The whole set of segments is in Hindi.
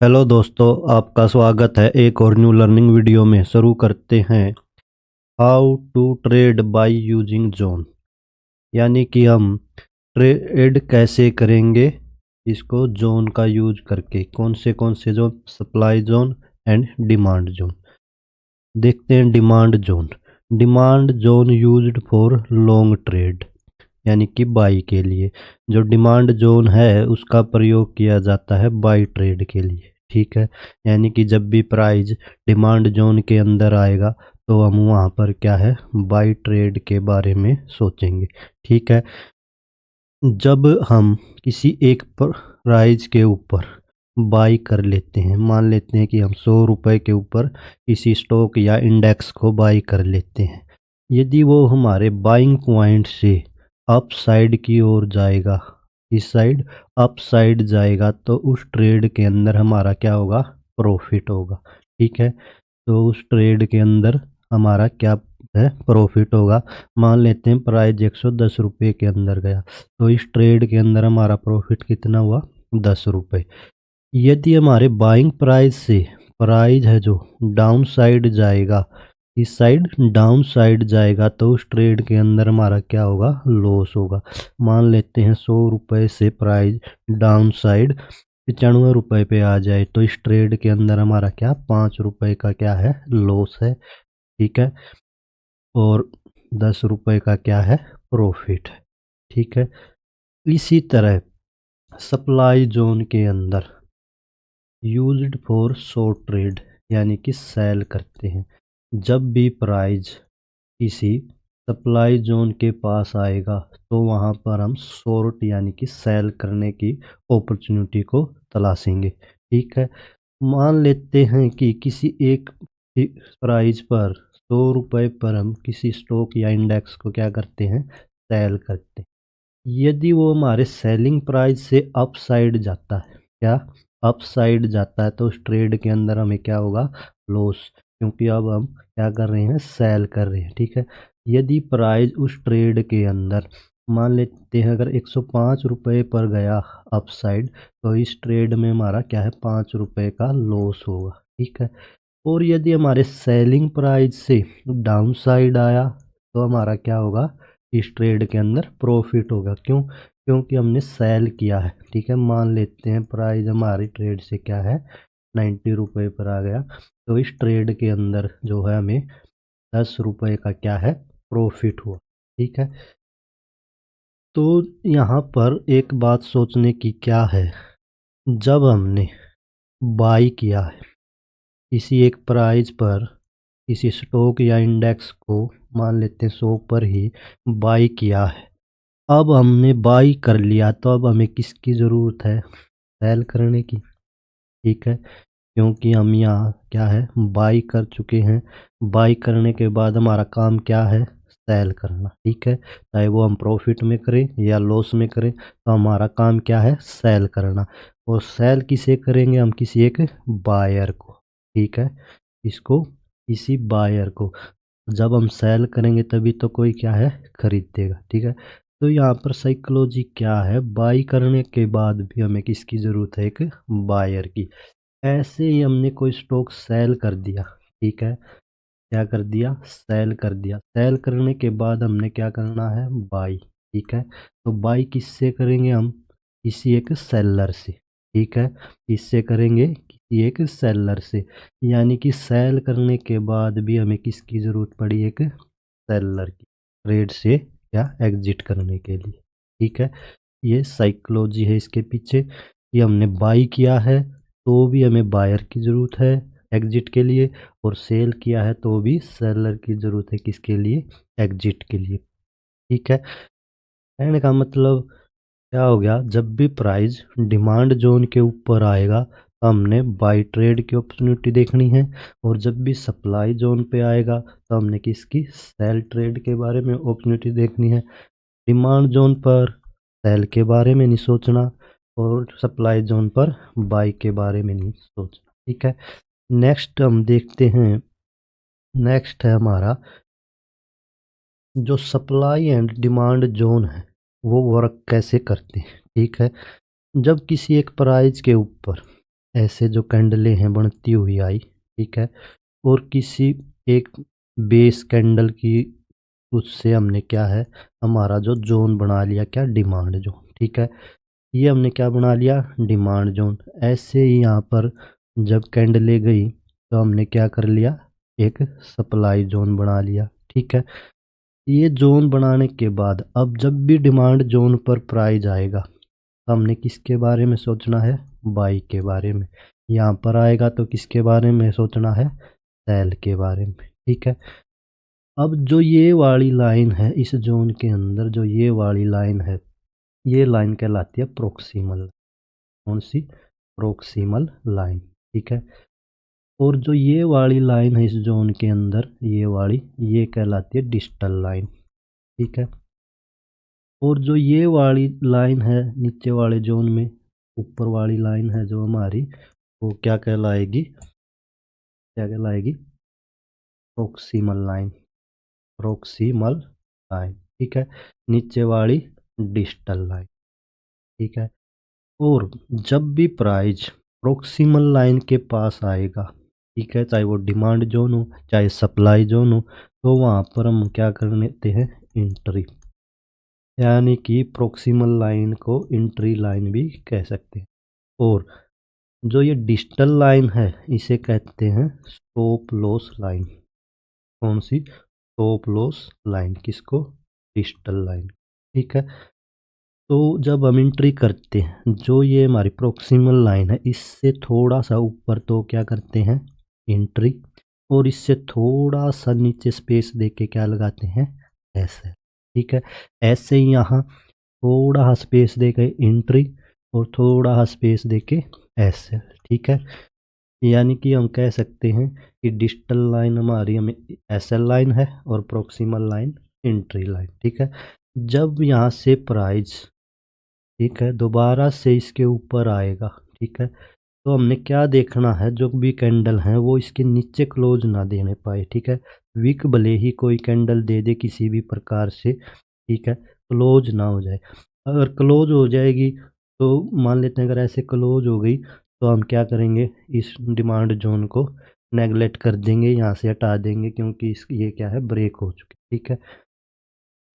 हेलो दोस्तों, आपका स्वागत है एक और न्यू लर्निंग वीडियो में। शुरू करते हैं। How to trade by using zone, यानी कि हम ट्रेड कैसे करेंगे इसको जोन का यूज करके। कौन से जो supply zone and demand zone देखते हैं। Demand zone used for long trade, यानी कि बाई के लिए। जो डिमांड जोन है उसका प्रयोग किया जाता है बाई ट्रेड के लिए। ठीक है, यानी कि जब भी प्राइस डिमांड जोन के अंदर आएगा तो हम वहाँ पर क्या है, बाई ट्रेड के बारे में सोचेंगे। ठीक है, जब हम किसी एक प्राइस के ऊपर बाई कर लेते हैं, मान लेते हैं कि हम 100 रुपये के ऊपर किसी स्टॉक या इंडेक्स को बाई कर लेते हैं। यदि वो हमारे बाइंग पॉइंट से अप साइड की ओर जाएगा, इस साइड अप साइड जाएगा, तो उस ट्रेड के अंदर हमारा क्या होगा, प्रॉफिट होगा। ठीक है, तो उस ट्रेड के अंदर हमारा क्या है, प्रॉफिट होगा। मान लेते हैं प्राइस 110 रुपये के अंदर गया, तो इस ट्रेड के अंदर हमारा प्रॉफिट कितना हुआ, 10 रुपये। यदि हमारे बाइंग प्राइस से प्राइस है जो डाउन साइड जाएगा, इस साइड डाउन साइड जाएगा, तो उस ट्रेड के अंदर हमारा क्या होगा, लॉस होगा। मान लेते हैं 100 रुपये से प्राइस डाउन साइड 95 रुपये पे आ जाए, तो इस ट्रेड के अंदर हमारा क्या, 5 रुपये का क्या है, लॉस है। ठीक है, और 10 रुपये का क्या है, प्रॉफिट है। ठीक है, इसी तरह सप्लाई जोन के अंदर यूज्ड फॉर शॉर्ट ट्रेड, यानी कि सेल करते हैं। जब भी प्राइस किसी सप्लाई जोन के पास आएगा तो वहाँ पर हम शॉर्ट यानी कि सेल करने की अपॉर्चुनिटी को तलाशेंगे। ठीक है, मान लेते हैं कि किसी एक प्राइस पर 100 रुपये पर हम किसी स्टॉक या इंडेक्स को क्या करते हैं, सेल करते हैं। यदि वो हमारे सेलिंग प्राइस से अप साइड जाता है, क्या अप साइड जाता है, तो उस ट्रेड के अंदर हमें क्या होगा, लॉस, क्योंकि अब हम क्या कर रहे हैं, सेल कर रहे हैं। ठीक है, यदि प्राइस उस ट्रेड के अंदर मान लेते हैं अगर 105 रुपये पर गया अप साइड, तो इस ट्रेड में हमारा क्या है, 5 रुपये का लॉस होगा। ठीक है, और यदि हमारे सेलिंग प्राइस से डाउन साइड आया तो हमारा क्या होगा, इस ट्रेड के अंदर प्रॉफिट होगा। क्यों, क्योंकि हमने सेल किया है। ठीक है, मान लेते हैं प्राइस हमारी ट्रेड से क्या है, 90 रुपये पर आ गया, तो इस ट्रेड के अंदर जो है हमें 10 रुपये का क्या है, प्रॉफिट हुआ। ठीक है, तो यहाँ पर एक बात सोचने की क्या है, जब हमने बाई किया है किसी एक प्राइस पर, किसी स्टॉक या इंडेक्स को मान लेते हैं 100 पर ही बाई किया है, अब हमने बाई कर लिया, तो अब हमें किसकी ज़रूरत है, सेल करने की। ठीक है, क्योंकि हम यहाँ क्या है, बाई कर चुके हैं। बाई करने के बाद हमारा काम क्या है, सेल करना। ठीक है, चाहे वो हम प्रॉफिट में करें या लॉस में करें, तो हमारा काम क्या है, सेल करना। और सेल किसे करेंगे हम, किसी एक बायर को। ठीक है, इसको किसी बायर को जब हम सेल करेंगे तभी तो कोई क्या है, खरीदेगा। ठीक है, तो यहाँ पर साइकोलॉजी क्या है, बाई करने के बाद भी हमें किसकी ज़रूरत है, एक बायर की। ऐसे ही हमने कोई स्टॉक सेल कर दिया। ठीक है, क्या कर दिया, सेल कर दिया। सेल करने के बाद हमने क्या करना है, बाई। ठीक है, तो बाई किससे करेंगे हम, किसी एक सेलर से। ठीक है, किससे करेंगे, किसी एक सेलर से, यानी कि सेल करने के बाद भी हमें किसकी ज़रूरत पड़ी, एक सेलर की, ट्रेड से क्या एग्जिट करने के लिए। ठीक है, ये साइकोलॉजी है इसके पीछे कि हमने बाई किया है तो भी हमें बायर की ज़रूरत है एग्जिट के लिए, और सेल किया है तो भी सेलर की ज़रूरत है किसके लिए, एग्जिट के लिए। ठीक है, कहने का मतलब क्या हो गया, जब भी प्राइस डिमांड जोन के ऊपर आएगा तो हमने बाई ट्रेड की अपॉर्चुनिटी देखनी है, और जब भी सप्लाई जोन पे आएगा तो हमने किसकी, सेल ट्रेड के बारे में अपॉर्चुनिटी देखनी है। डिमांड जोन पर सेल के बारे में नहीं सोचना, और सप्लाई जोन पर बाई के बारे में नहीं सोचना। ठीक है, नेक्स्ट हम देखते हैं। नेक्स्ट है हमारा जो सप्लाई एंड डिमांड जोन है वो वर्क कैसे करते हैं। ठीक है, जब किसी एक प्राइस के ऊपर ऐसे जो कैंडलें हैं बढ़ती हुई आई, ठीक है। और किसी एक बेस कैंडल की उससे हमने क्या है, हमारा जो जोन बना लिया, क्या, डिमांड जोन, ठीक है। ये हमने क्या बना लिया, डिमांड जोन। ऐसे ही यहाँ पर जब कैंडलें गई तो हमने क्या कर लिया, एक सप्लाई जोन बना लिया, ठीक है। ये जोन बनाने के बाद अब जब भी डिमांड जोन पर प्राइस आएगा तो हमने किसके बारे में सोचना है, बाई के बारे में। यहाँ पर आएगा तो किसके बारे में सोचना है, सेल के बारे में, ठीक है। अब जो ये वाली लाइन है इस जोन के अंदर, जो ये वाली लाइन है, ये लाइन कहलाती है प्रोक्सिमल। कौन सी, प्रोक्सिमल लाइन, ठीक है। और जो ये वाली लाइन है इस जोन के अंदर, ये वाली, ये कहलाती है डिस्टल लाइन, ठीक है। और जो ये वाली लाइन है नीचे वाले जोन में, ऊपर वाली लाइन है जो हमारी, वो क्या कहलाएगी, क्या कहलाएगी, प्रोक्सिमल लाइन, प्रोक्सिमल लाइन, ठीक है। नीचे वाली डिस्टल लाइन, ठीक है। और जब भी प्राइस प्रोक्सिमल लाइन के पास आएगा, ठीक है, चाहे वो डिमांड जोन हो चाहे सप्लाई जोन हो, तो वहाँ पर हम क्या कर लेते हैं, एंट्री, यानी कि प्रोक्सिमल लाइन को एंट्री लाइन भी कह सकते हैं। और जो ये डिस्टल लाइन है इसे कहते हैं स्टॉप लॉस लाइन। कौन सी, स्टॉप लॉस लाइन, किसको, डिस्टल लाइन, ठीक है। तो जब हम एंट्री करते हैं, जो ये हमारी प्रोक्सिमल लाइन है इससे थोड़ा सा ऊपर तो क्या करते हैं, एंट्री। और इससे थोड़ा सा नीचे स्पेस देके क्या लगाते हैं, ऐसे, ठीक है। ऐसे ही यहाँ थोड़ा सा स्पेस देके एंट्री और थोड़ा सा स्पेस देके ऐसे, ठीक है। यानी कि हम कह सकते हैं कि डिस्टल लाइन हमारी हमें एसएल लाइन है और प्रोक्सिमल लाइन एंट्री लाइन, ठीक है। जब यहाँ से प्राइस, ठीक है, दोबारा से इसके ऊपर आएगा, ठीक है, तो हमने क्या देखना है, जो भी कैंडल है वो इसके नीचे क्लोज ना देने पाए, ठीक है। विक भले ही कोई कैंडल दे दे किसी भी प्रकार से, ठीक है, क्लोज ना हो जाए। अगर क्लोज हो जाएगी तो मान लेते हैं, अगर ऐसे क्लोज हो गई तो हम क्या करेंगे, इस डिमांड जोन को नेगलेक्ट कर देंगे, यहाँ से हटा देंगे, क्योंकि इस ये क्या है, ब्रेक हो चुकी, ठीक है।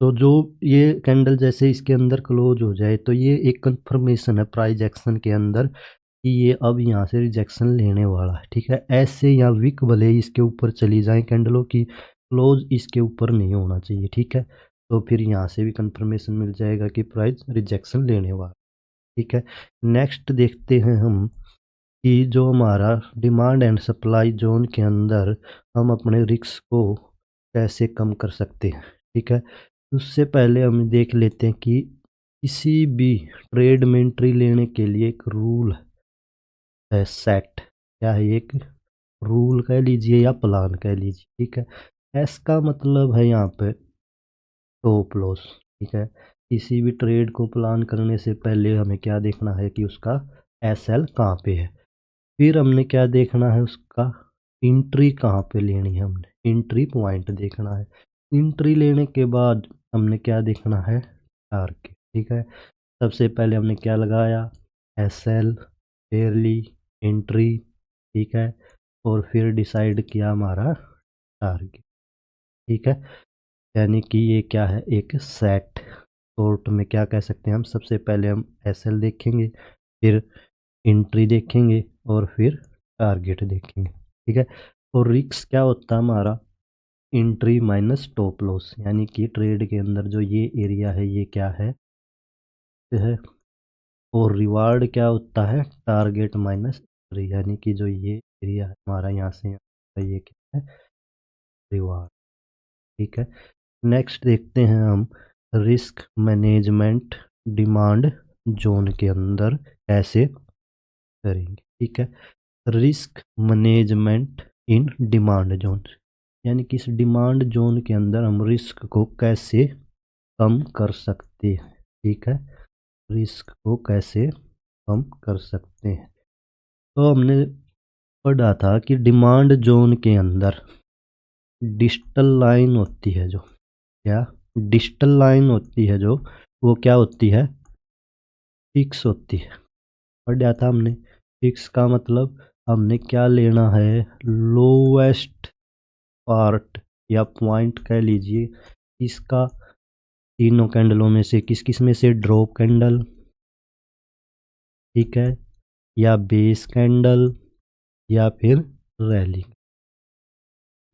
तो जो ये कैंडल जैसे इसके अंदर क्लोज हो जाए तो ये एक कंफर्मेशन है प्राइस एक्शन के अंदर कि ये अब यहाँ से रिजेक्शन लेने वाला है, ठीक है। ऐसे यहाँ विक भले ही इसके ऊपर चली जाए कैंडलों की, क्लोज इसके ऊपर नहीं होना चाहिए, ठीक है। तो फिर यहाँ से भी कंफर्मेशन मिल जाएगा कि प्राइस रिजेक्शन लेने वाला, ठीक है। नेक्स्ट देखते हैं हम कि जो हमारा डिमांड एंड सप्लाई जोन के अंदर हम अपने रिस्क को कैसे कम कर सकते हैं, ठीक है। उससे पहले हम देख लेते हैं कि किसी भी ट्रेड में एंट्री लेने के लिए एक रूल है सेट, क्या है, एक रूल कह लीजिए या प्लान कह लीजिए, ठीक है। एस का मतलब है यहाँ पे स्टॉप लॉस, ठीक है। किसी भी ट्रेड को प्लान करने से पहले हमें क्या देखना है कि उसका एस एल कहाँ पे है। फिर हमने क्या देखना है, उसका एंट्री कहाँ पे लेनी है, हमने एंट्री पॉइंट देखना है। एंट्री लेने के बाद हमने क्या देखना है, टारगेट, ठीक है। सबसे पहले हमने क्या लगाया, एस एल, फेयरली, एंट्री, ठीक है। और फिर डिसाइड किया हमारा टारगेट, ठीक है। यानी कि ये क्या है, एक सेट। शॉर्ट में क्या कह सकते हैं हम, सबसे पहले हम एस एल देखेंगे, फिर एंट्री देखेंगे और फिर टारगेट देखेंगे, ठीक है। और रिस्क क्या होता है हमारा, एंट्री माइनस स्टॉप लॉस, यानी कि ट्रेड के अंदर जो ये एरिया है ये क्या है। और रिवार्ड क्या होता है, टारगेट माइनस एंट्री, यानी कि जो ये एरिया है हमारा यहाँ से यहाँ का, ये क्या है, रिवार्ड, ठीक है। नेक्स्ट देखते हैं हम रिस्क मैनेजमेंट डिमांड जोन के अंदर कैसे करेंगे, ठीक है। Risk management in demand zone, यानी कि इस डिमांड जोन के अंदर हम रिस्क को कैसे कम कर सकते हैं, ठीक है। रिस्क को कैसे कम कर सकते हैं, तो हमने पढ़ा था कि डिमांड जोन के अंदर डिस्टल लाइन होती है जो, क्या, डिस्टल लाइन होती है जो, वो क्या होती है, फिक्स होती है, पढ़ा था हमने। फिक्स का मतलब हमने क्या लेना है, लोवेस्ट पार्ट या पॉइंट कह लीजिए इसका, तीनों कैंडलों में से किस किस में से, ड्रॉप कैंडल, ठीक है, या बेस कैंडल, या फिर रैली,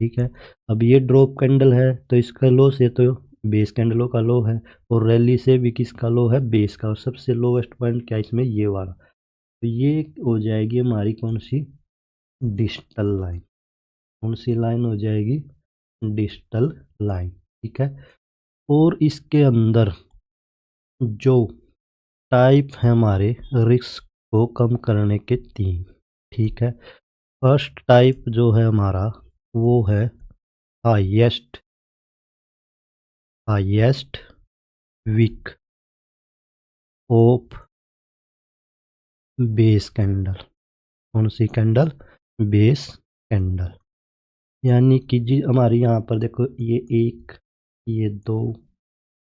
ठीक है। अब ये ड्रॉप कैंडल है तो इसका लो से तो बेस कैंडलों का लो है, और रैली से भी किसका लो है, बेस का, और सबसे लोवेस्ट पॉइंट क्या इसमें, ये वाला। तो ये हो जाएगी हमारी कौन सी, डिजिटल लाइन। कौन सी लाइन हो जाएगी, डिजिटल लाइन, ठीक है। और इसके अंदर जो टाइप है हमारे रिस्क को कम करने के तीन, ठीक है। फर्स्ट टाइप जो है हमारा वो है highest, highest wick of base candle. कौन सी कैंडल, बेस कैंडल। यानी कि जी हमारी यहाँ पर देखो ये एक, ये दो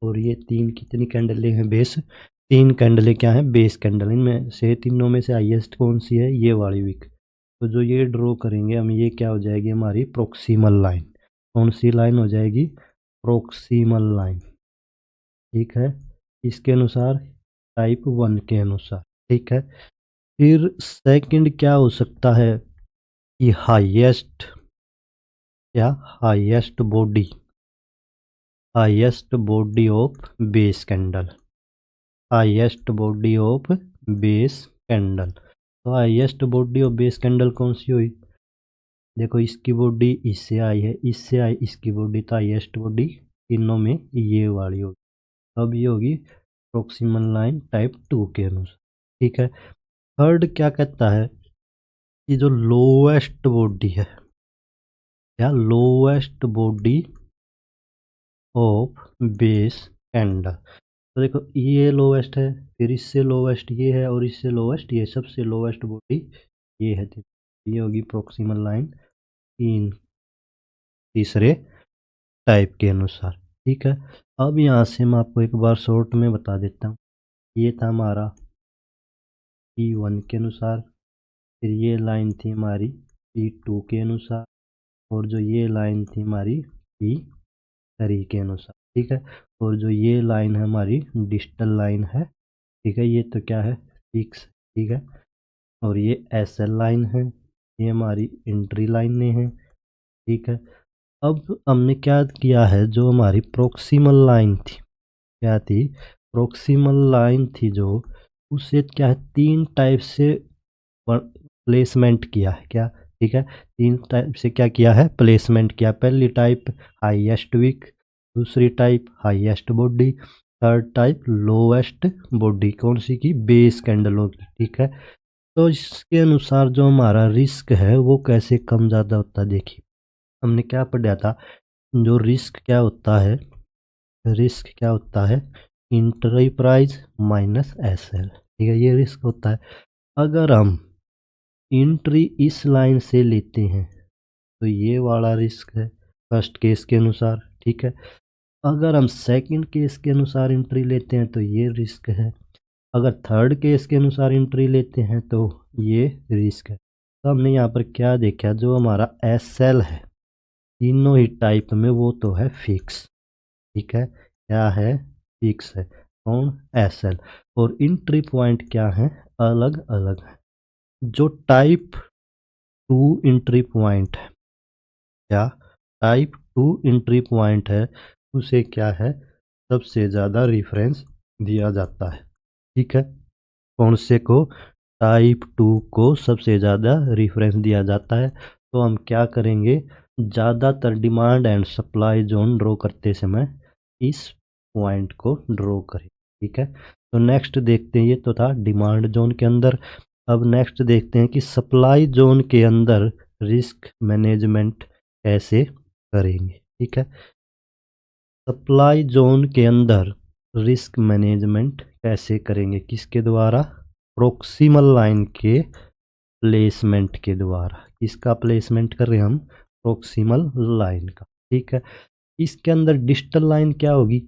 और ये तीन, कितनी कैंडलें हैं, बेस, तीन कैंडलें क्या हैं, बेस कैंडल। इनमें से तीनों में से हाईएस्ट कौन सी है, ये वाली वीक। तो जो ये ड्रॉ करेंगे हम, ये क्या हो जाएगी हमारी प्रोक्सीमल लाइन। कौन सी लाइन हो जाएगी, प्रोक्सीमल लाइन, ठीक है। इसके अनुसार, टाइप वन के अनुसार, ठीक है। फिर सेकंड क्या हो सकता है कि हाईएस्ट या highest body, highest body of base candle, highest body of base candle. तो highest body of base candle कौन सी हुई, देखो इसकी बॉडी इससे आई है, इससे आई इसकी बॉडी, तो हाईएस्ट बॉडी तीनों में ये वाली होगी। अब ये होगी प्रोक्सिमल लाइन टाइप टू के अनुसार, ठीक है। थर्ड क्या कहता है कि जो लोएस्ट बॉडी है, या lowest body of base candle. तो देखो ये लोवेस्ट है, फिर इससे लोवेस्ट ये है, और इससे लोवेस्ट ये, सबसे लोवेस्ट बॉडी ये है। ये होगी प्रोक्सिमल लाइन तीन, तीसरे टाइप के अनुसार, ठीक है। अब यहाँ से मैं आपको एक बार शॉर्ट में बता देता हूँ। ये था हमारा P1 के अनुसार, फिर ये लाइन थी हमारी P2 के अनुसार, और जो ये लाइन थी हमारी P3 के अनुसार, ठीक है। और जो ये लाइन है हमारी डिजिटल लाइन है, ठीक है, ये तो क्या है, फिक्स, ठीक है। और ये SL लाइन है, ये हमारी एंट्री लाइनें हैं, ठीक है। अब हमने क्या किया है, जो हमारी प्रोक्सिमल लाइन थी, क्या थी, प्रोक्सिमल लाइन थी जो, उसे क्या है, तीन टाइप से प्लेसमेंट किया है, क्या, ठीक है, तीन टाइप से क्या किया है, प्लेसमेंट किया। पहली टाइप हाईएस्ट वीक, दूसरी type highest body, third type lowest body, कौन सी की, बेस कैंडलों की, ठीक है। तो इसके अनुसार जो हमारा रिस्क है वो कैसे कम ज़्यादा होता है, देखिए हमने क्या पढ़ा था, जो रिस्क क्या होता है, रिस्क क्या होता है, इंटरप्राइज प्राइस माइनस SL, ठीक है, ये रिस्क होता है। अगर हम एंट्री इस लाइन से लेते हैं तो ये वाला रिस्क है फर्स्ट केस के अनुसार, ठीक है। अगर हम सेकंड केस के अनुसार एंट्री लेते हैं तो ये रिस्क है। अगर थर्ड केस के अनुसार एंट्री लेते हैं तो ये रिस्क है। तो हमने यहाँ पर क्या देखा, जो हमारा SL है तीनों ही टाइप में वो तो है फिक्स, ठीक है, क्या है, फिक्स है, कौन, SL। और एंट्री पॉइंट क्या है, अलग अलग है। जो टाइप टू एंट्री पॉइंट है, क्या, टाइप टू एंट्री पॉइंट है, उसे क्या है, सबसे ज़्यादा रेफरेंस दिया जाता है, ठीक है। कौन से को, टाइप टू को सबसे ज़्यादा रेफरेंस दिया जाता है। तो हम क्या करेंगे, ज़्यादातर demand and supply zone draw करते समय इस पॉइंट को ड्रॉ करें, ठीक है। तो नेक्स्ट देखते हैं, ये तो था डिमांड जोन के अंदर। अब नेक्स्ट देखते हैं कि सप्लाई जोन के अंदर रिस्क मैनेजमेंट कैसे करेंगे, ठीक है। सप्लाई जोन के अंदर रिस्क मैनेजमेंट कैसे करेंगे, किसके द्वारा, प्रोक्सिमल लाइन के प्लेसमेंट के द्वारा। किसका प्लेसमेंट कर रहे हैं हम, प्रोक्सिमल लाइन का, ठीक है। इसके अंदर डिजिटल लाइन क्या होगी,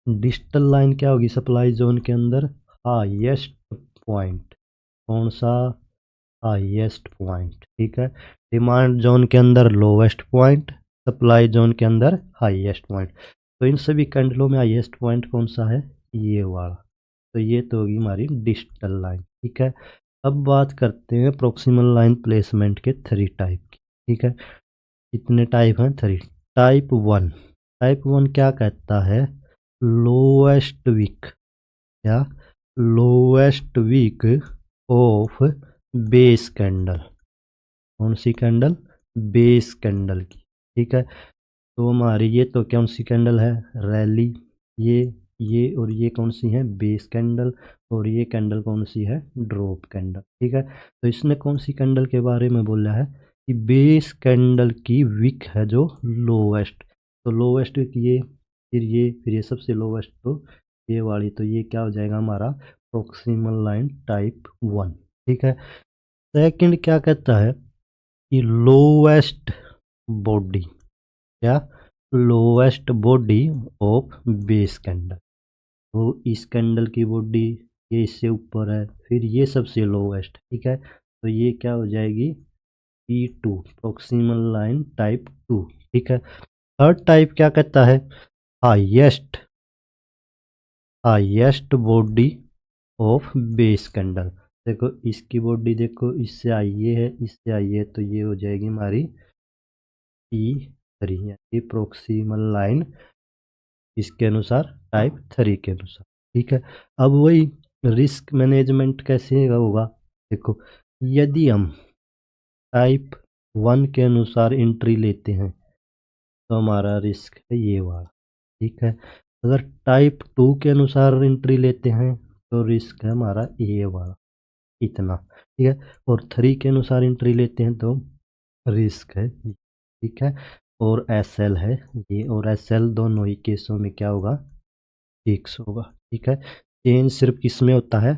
डिजिटल लाइन क्या होगी सप्लाई जोन के अंदर, हाईएस्ट पॉइंट, कौन सा, हाईएस्ट पॉइंट। ठीक है, डिमांड जोन के अंदर लोवेस्ट पॉइंट, सप्लाई जोन के अंदर हाईएस्ट पॉइंट। तो इन सभी कैंडलों में हाईएस्ट पॉइंट कौन सा है, ये वाला। तो ये तो होगी हमारी डिजिटल लाइन। ठीक है, अब बात करते हैं प्रोक्सिमल लाइन प्लेसमेंट के 3 टाइप की। ठीक है, कितने टाइप हैं, 3। टाइप 1, टाइप 1 क्या कहता है, लोएस्ट वीक या lowest wick of base candle. कौन सी कैंडल, बेस कैंडल की। ठीक है, तो हमारी ये तो कौन सी कैंडल है, रैली। ये और ये कौन सी है, बेस कैंडल। और ये कैंडल कौन सी है, ड्रॉप कैंडल। ठीक है, तो इसने कौन सी कैंडल के बारे में बोला है कि बेस कैंडल की विक है जो लोवेस्ट। तो लोवेस्ट ये, फिर ये सबसे लोवेस्ट, तो ये वाली, तो ये क्या हो जाएगा हमारा प्रोक्सिमल लाइन टाइप 1। ठीक है, सेकंड क्या कहता है कि लोवेस्ट बॉडी, क्या, lowest body of base candle. तो इस कैंडल की बॉडी ये इससे ऊपर है, फिर ये सबसे लोवेस्ट। ठीक है, तो ये क्या हो जाएगी, P2, प्रोक्सिमल लाइन टाइप 2। ठीक है, थर्ड टाइप क्या कहता है, highest, highest body of base candle. देखो इसकी बॉडी देखो, इससे आई ये है, इससे आई है, तो ये हो जाएगी हमारी P3, यानी प्रोक्सिमल लाइन इसके अनुसार टाइप 3 के अनुसार। ठीक है, अब वही रिस्क मैनेजमेंट कैसे होगा, देखो यदि हम टाइप 1 के अनुसार एंट्री लेते हैं तो हमारा रिस्क है ये वाला। ठीक है, अगर टाइप 2 के अनुसार एंट्री लेते हैं तो रिस्क है हमारा ये वाला, इतना। ठीक है, और 3 के अनुसार एंट्री लेते हैं तो रिस्क है ये। ठीक है, और SL है ये, और SL दोनों ही केसों में क्या होगा, फिक्स होगा। ठीक है, चेंज सिर्फ किस में होता है,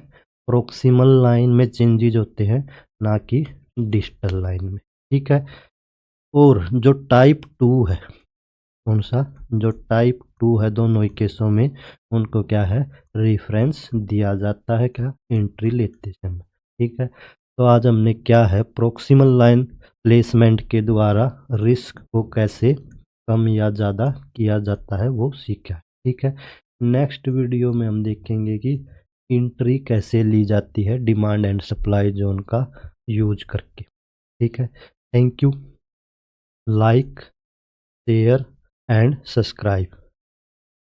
प्रोक्सिमल लाइन में चेंजेज होते हैं, ना कि डिजिटल लाइन में। ठीक है, और जो टाइप 2 है, कौन सा, जो टाइप 2 है, दोनों ही केसों में उनको क्या है, रेफरेंस दिया जाता है, क्या, एंट्री लेते समय। ठीक है, तो आज हमने क्या है, प्रोक्सिमल लाइन प्लेसमेंट के द्वारा रिस्क को कैसे कम या ज़्यादा किया जाता है वो सीखा। ठीक है, नेक्स्ट वीडियो में हम देखेंगे कि एंट्री कैसे ली जाती है डिमांड एंड सप्लाई जोन का यूज करके। ठीक है, thank you, like, share and subscribe.